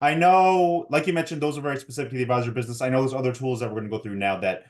I know, like you mentioned, those are very specific to the advisor business. I know there's other tools that we're going to go through now that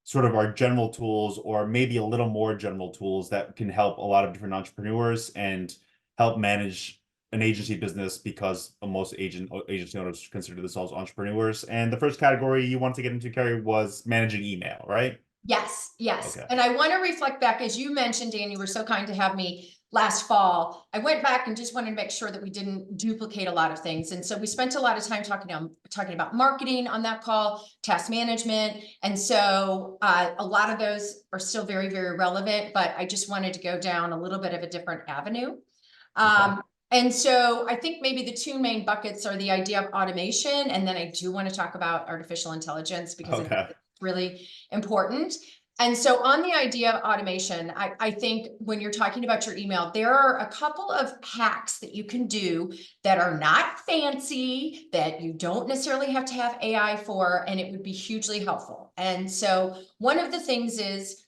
sort of are general tools or maybe a little more general tools that can help a lot of different entrepreneurs and help manage an agency business because most agency owners consider themselves entrepreneurs. And the first category you wanted to get into, Carrie, was managing email, right? Yes, yes. Okay. And I want to reflect back, as you mentioned, Dan, you were so kind to have me last fall. I went back and just wanted to make sure that we didn't duplicate a lot of things. And so we spent a lot of time talking about marketing on that call, task management. And so a lot of those are still very, very relevant, but I just wanted to go down a little bit of a different avenue. Okay. And so I think maybe the two main buckets are the idea of automation. And then I do want to talk about artificial intelligence because I think Okay. it's really important. And so on the idea of automation, I think when you're talking about your email, there are a couple of hacks that you can do that are not fancy, that you don't necessarily have to have AI for, and it would be hugely helpful. And so one of the things is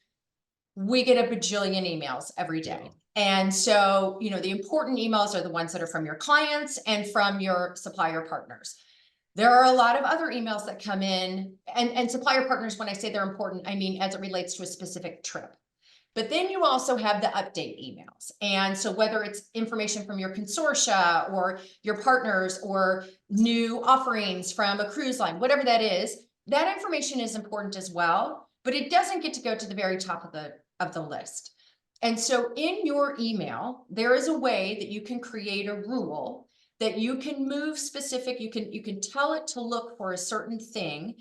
we get a bajillion emails every day. Yeah. And so, the important emails are the ones that are from your clients and from your supplier partners. There are a lot of other emails that come in, and supplier partners, when I say they're important, I mean as it relates to a specific trip. But then you also have the update emails. And so whether it's information from your consortia or your partners or new offerings from a cruise line, whatever that is, that information is important as well, but it doesn't get to go to the very top of the list. And so in your email, there is a way that you can create a rule that you can move specific, you can tell it to look for a certain thing,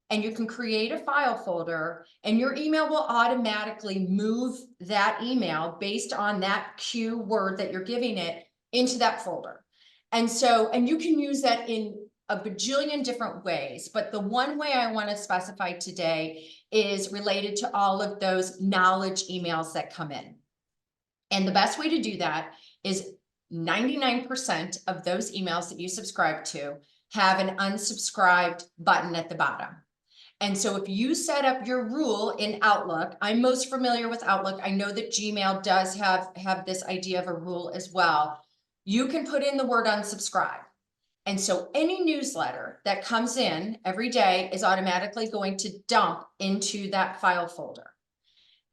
and you can create a file folder, and your email will automatically move that email based on that cue word that you're giving it into that folder. And you can use that in a bajillion different ways, but the one way I want to specify today is related to all of those knowledge emails that come in. And the best way to do that is 99% of those emails that you subscribe to have an unsubscribed button at the bottom. And so if you set up your rule in Outlook, I'm most familiar with Outlook. I know that Gmail does have this idea of a rule as well. You can put in the word unsubscribe. And so any newsletter that comes in every day is automatically going to dump into that file folder.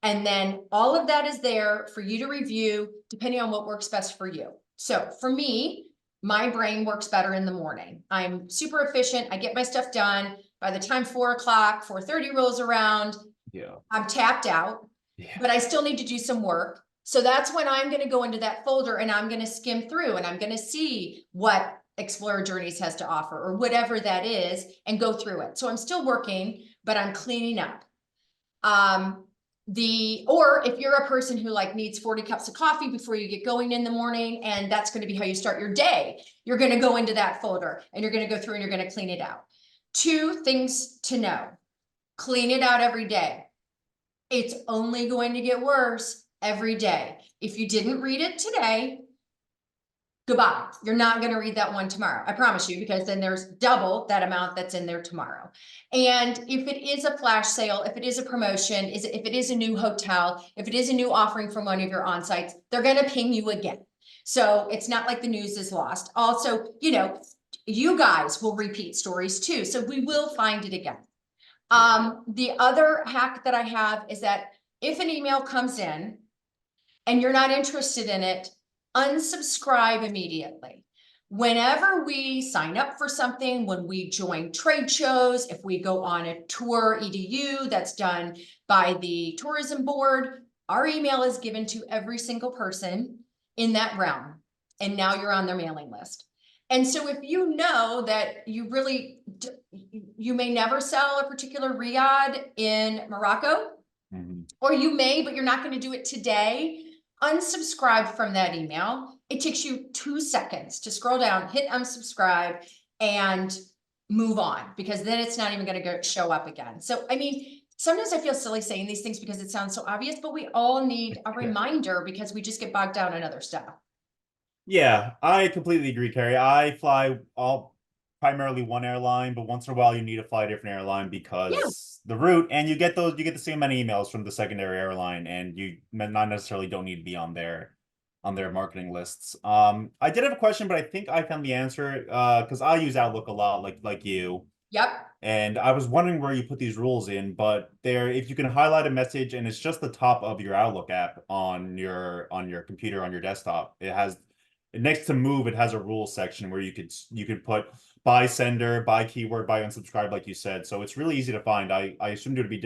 And then all of that is there for you to review depending on what works best for you. So for me, my brain works better in the morning. I'm super efficient. I get my stuff done. By the time 4 o'clock, 4:30 rolls around, Yeah. I'm tapped out, Yeah. but I still need to do some work. So that's when I'm going to go into that folder and I'm going to skim through and I'm going to see what Explorer Journeys has to offer or whatever that is and go through it. So I'm still working, but I'm cleaning up. Or if you're a person who needs 40 cups of coffee before you get going in the morning, and that's going to be how you start your day, you're going to go into that folder and you're going to go through and you're going to clean it out. 2 things to know: clean it out every day. It's only going to get worse every day. If you didn't read it today, goodbye. You're not going to read that one tomorrow. I promise you, because then there's double that amount that's in there tomorrow. And if it is a flash sale, if it is a promotion, if it is a new hotel, if it is a new offering from one of your on-sites, they're going to ping you again. So it's not like the news is lost. Also, you guys will repeat stories too. So we will find it again. The other hack that I have is that if an email comes in and you're not interested in it, unsubscribe immediately. Whenever we sign up for something, when we join trade shows, if we go on a tour edu that's done by the tourism board, our email is given to every single person in that realm. And now you're on their mailing list. And so if you know that you may never sell a particular riad in Morocco, or you may, but you're not going to do it today, unsubscribe from that email. It takes you 2 seconds to scroll down, hit unsubscribe, and move on, because then it's not even going to show up again. So, sometimes I feel silly saying these things because it sounds so obvious, but we all need a reminder because we just get bogged down in other stuff. Yeah, I completely agree, Carrie. I fly primarily one airline, but once in a while you need to fly a different airline because the route, and you get the same many emails from the secondary airline, and you not necessarily don't need to be on there. on their marketing lists. I did have a question, but I think I found the answer, because I use Outlook a lot, like you. Yep. And I was wondering where you put these rules in, but there, if you can highlight a message and it's just the top of your Outlook app on your computer, on your desktop, it has next to move, it has a rule section where you could put by sender, by keyword, by unsubscribe, like you said. So it's really easy to find. I assumed it would be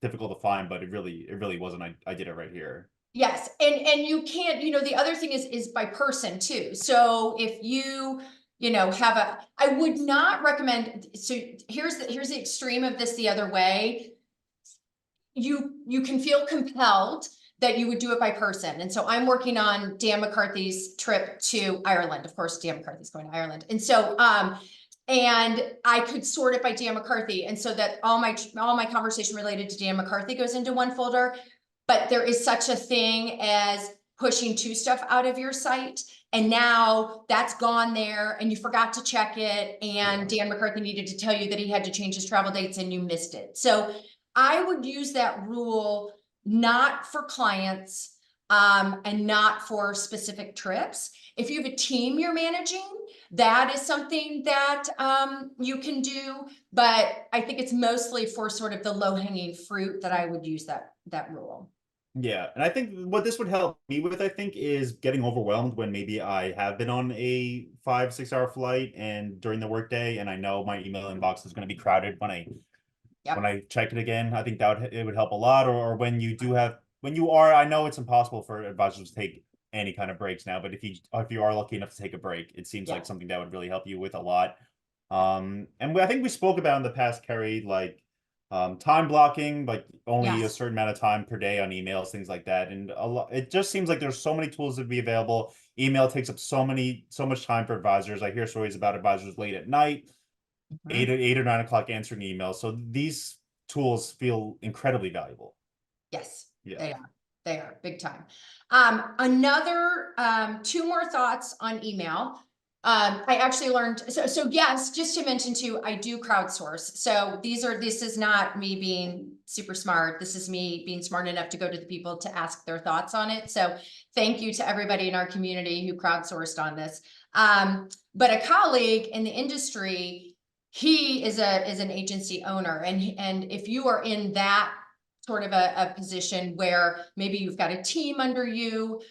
difficult to find, but it really wasn't. I did it right here. Yes, and you can't, the other thing is by person too. So if you, have I would not recommend, so here's the extreme of this the other way. You can feel compelled that you would do it by person. And so I'm working on Dan McCarthy's trip to Ireland. Of course, Dan McCarthy's going to Ireland. And so, and I could sort it by Dan McCarthy. And so that all my conversation related to Dan McCarthy goes into one folder. But there is such a thing as pushing to stuff out of your site. And now that's gone there and you forgot to check it. And Dan McCarthy needed to tell you that he had to change his travel dates and you missed it. So I would use that rule not for clients and not for specific trips. If you have a team you're managing, that is something that you can do. But I think it's mostly for sort of the low-hanging fruit that I would use that rule. Yeah, and I think what this would help me with, I think, is getting overwhelmed when maybe I have been on a 5-6 hour flight and during the workday, and I know my email inbox is going to be crowded when I check it again. I think it would help a lot. Or when you are, I know it's impossible for advisors to take any kind of breaks now, but if you are lucky enough to take a break, it seems like something that would really help you with a lot. And I think we spoke about in the past, Carrie, like time blocking, like only a certain amount of time per day on emails, things like that. And it just seems like there's so many tools to be available. Email takes up so much time for advisors. I hear stories about advisors late at night, 8 or 9 o'clock answering emails. So these tools feel incredibly valuable. Yes, Yeah. they are big time. Another 2 more thoughts on email. I actually learned, so yes, just to mention too, I do crowdsource. So this is not me being super smart. This is me being smart enough to go to the people to ask their thoughts on it. So thank you to everybody in our community who crowdsourced on this. But a colleague in the industry, he is an agency owner. And if you are in that sort of a position where maybe you've got a team under you,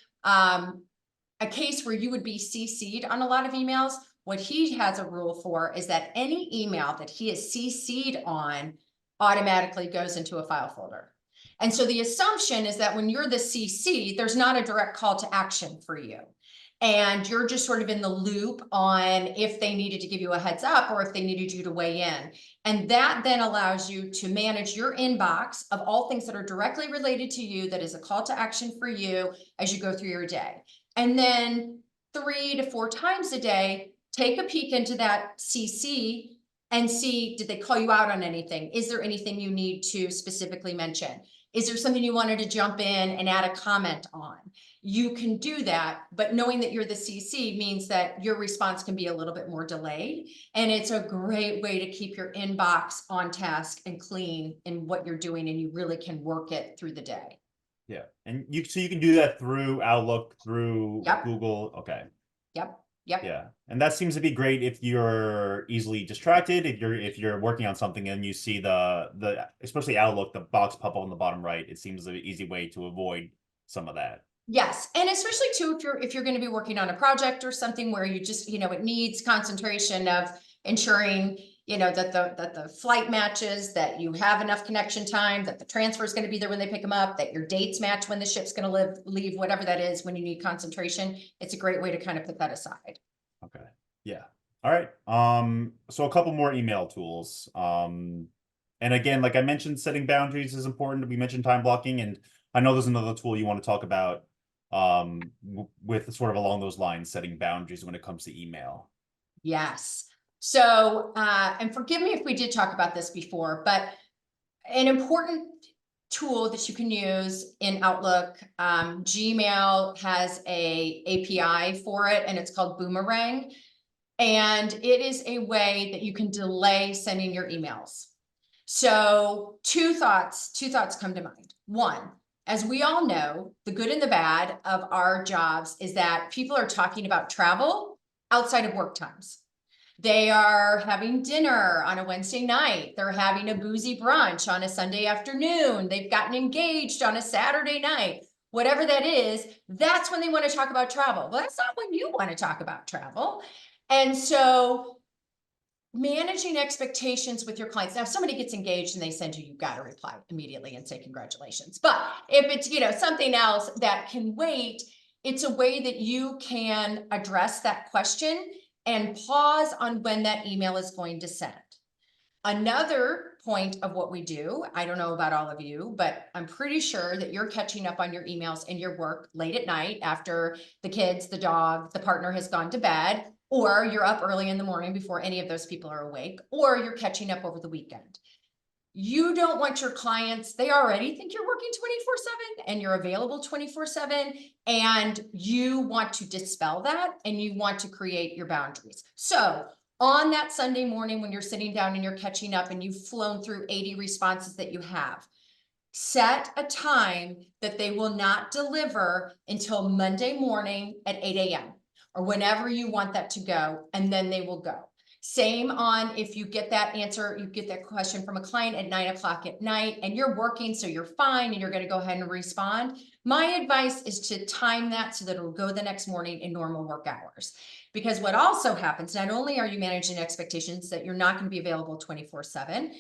a case where you would be CC'd on a lot of emails, what he has a rule for is that any email that he is CC'd on automatically goes into a file folder. And so the assumption is that when you're the CC, there's not a direct call to action for you. And you're just sort of in the loop on if they needed to give you a heads up or if they needed you to weigh in. And that then allows you to manage your inbox of all things that are directly related to you, that is a call to action for you as you go through your day. And then 3 to 4 times a day, take a peek into that CC and see, did they call you out on anything? Is there anything you need to specifically mention? Is there something you wanted to jump in and add a comment on? You can do that, but knowing that you're the CC means that your response can be a little bit more delayed. And it's a great way to keep your inbox on task and clean in what you're doing, and you really can work it through the day. Yeah. And so you can do that through Outlook, through Google. Okay. Yep. Yeah. And that seems to be great if you're easily distracted, if you're working on something and you see the especially Outlook, the box pop up on the bottom right, it seems an easy way to avoid some of that. Yes. And especially too, if you're going to be working on a project or something where you just, it needs concentration of ensuring, that the flight matches, that you have enough connection time, that the transfer is going to be there when they pick them up, that your dates match when the ship's going to leave, whatever that is, when you need concentration. It's a great way to kind of put that aside. Okay. Yeah. All right. So a couple more email tools. And again, like I mentioned, setting boundaries is important. We mentioned time blocking, and I know there's another tool you want to talk about with sort of along those lines, setting boundaries when it comes to email. Yes. So, and forgive me if we did talk about this before, but an important tool that you can use in Outlook, Gmail has a API for it, and it's called Boomerang. And it is a way that you can delay sending your emails. So two thoughts come to mind. One, As we all know, the good and the bad of our jobs is that people are talking about travel outside of work times. They are having dinner on a Wednesday night. They're having a boozy brunch on a Sunday afternoon. They've gotten engaged on a Saturday night. Whatever that is, that's when they want to talk about travel. Well, that's not when you want to talk about travel. And so managing expectations with your clients. Now, if somebody gets engaged and they send you, you've got to reply immediately and say congratulations. But if it's, something else that can wait, it's a way that you can address that question and pause on when that email is going to send. Another point of what we do, I don't know about all of you, but I'm pretty sure that you're catching up on your emails and your work late at night after the kids, the dog, the partner has gone to bed, or you're up early in the morning before any of those people are awake, or you're catching up over the weekend. You don't want your clients, they already think you're working 24/7 and you're available 24/7, and you want to dispel that and you want to create your boundaries. So on that Sunday morning, when you're sitting down and you're catching up and you've flown through 80 responses that you have, set a time that they will not deliver until Monday morning at 8 a.m. or whenever you want that to go, and then they will go. Same on if you get that answer, you get that question from a client at 9 o'clock at night and you're working, so you're fine and you're going to go ahead and respond. My advice is to time that so that it'll go the next morning in normal work hours. Because what also happens, not only are you managing expectations that you're not going to be available 24/7,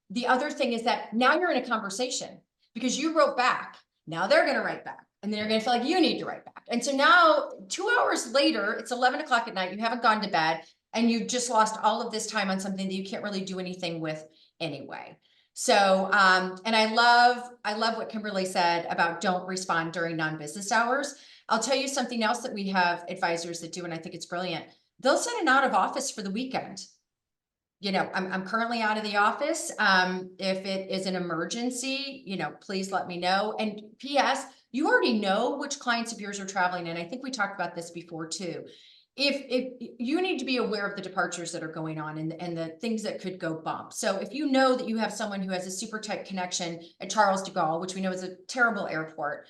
the other thing is that now you're in a conversation because you wrote back. Now they're going to write back. And then you're going to feel like you need to write back. And so now 2 hours later, it's 11 o'clock at night, you haven't gone to bed, and you've just lost all of this time on something that you can't really do anything with anyway. So, and I love what Kimberly said about don't respond during non-business hours. I'll tell you something else that we have advisors that do, and I think it's brilliant. They'll set an out of office for the weekend. I'm currently out of the office. If it is an emergency, please let me know. And PS, you already know which clients of yours are traveling. And I think we talked about this before too. If you need to be aware of the departures that are going on and the things that could go bump. So if you know that you have someone who has a super tight connection at Charles de Gaulle, which we know is a terrible airport,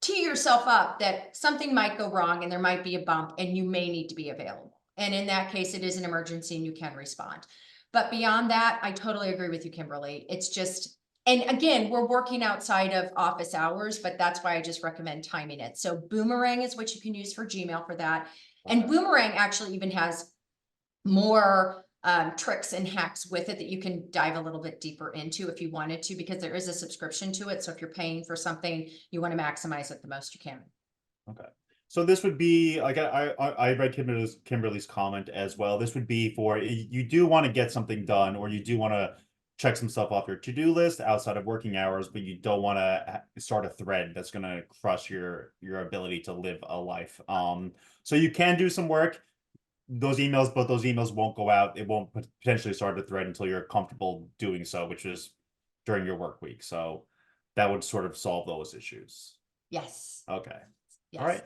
tee yourself up that something might go wrong and there might be a bump and you may need to be available. And in that case, it is an emergency and you can respond. But beyond that, I totally agree with you, Kimberly. It's just, and again, we're working outside of office hours, but that's why I just recommend timing it. So Boomerang is what you can use for Gmail for that. And Boomerang actually even has more tricks and hacks with it that you can dive a little bit deeper into if you wanted to, because there is a subscription to it. So if you're paying for something, you want to maximize it the most you can. Okay. So this would be like I read Kimberly's comment as well. This would be for you do want to get something done, or you do want to check some stuff off your to-do list outside of working hours, but you don't want to start a thread that's going to crush your ability to live a life. So you can do some work. Those emails won't go out. It won't potentially start a thread until you're comfortable doing so, which is during your work week. So that would sort of solve those issues. Yes. Okay. Yes. All right.